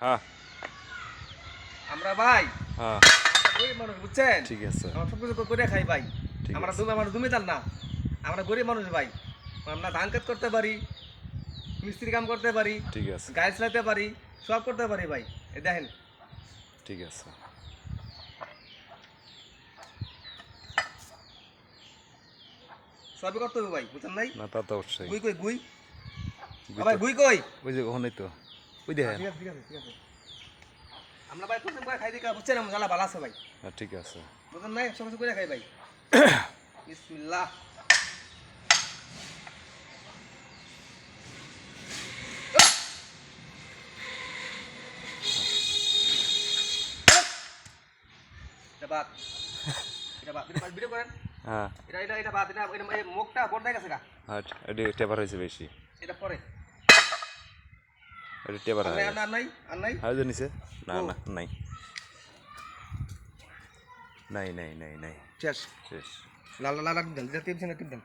হ্যাঁ আমরা ভাই হ্যাঁ গরিব মানুষ বুঝছেন, ঠিক আছে আমরা সব কিছু করে খাই ভাই। ঠিক আমরা আছে জমিদার না, আমরা গরিব মানুষ ভাই। আমরা ধান কাজ করতে পারি, মিস্ত্রি কাম করতে পারি, ঠিক আছে গাড়ি চালাতে পারি, সব করতে পারি ভাই। এই দেখেন ঠিক আছে সবই করতে হবে ভাই, বুঝছেন নাই? না তা তো অবশ্যই গুই কই গুই, বুঝতে ভাই গুই কই? ওই যে ওখানেই তো ওই দেখেন ঠিক আছে ঠিক আছে ঠিক আছে। আমরা ভাই প্রথম করে খাই দিই, বুঝছেন? আমার জ্বালা ভালো আছে ভাই, হ্যাঁ ঠিক আছে বুঝছেন নাই? সব কিছু করে খাই ভাই। বিসমিল্লাহ। এটা বাদ, এটা বাদ, ভিডিও করেন। হ্যাঁ এটা এটা এটা বাদ, এটা এটা মুখটা বড় হয়ে গেছে গা। হ্যাঁ এটি টেবার হয়েছে বেশি এটা পরে এটি টেবার আর হয়ে নাই গেছে আর নাই আর নাই। আর যে নিচে না ও। না নাই নাই নাই নাই নাই শেষ। শেষ লাল লাল টিপ দেন, টিপ দেন, টিপ দেন।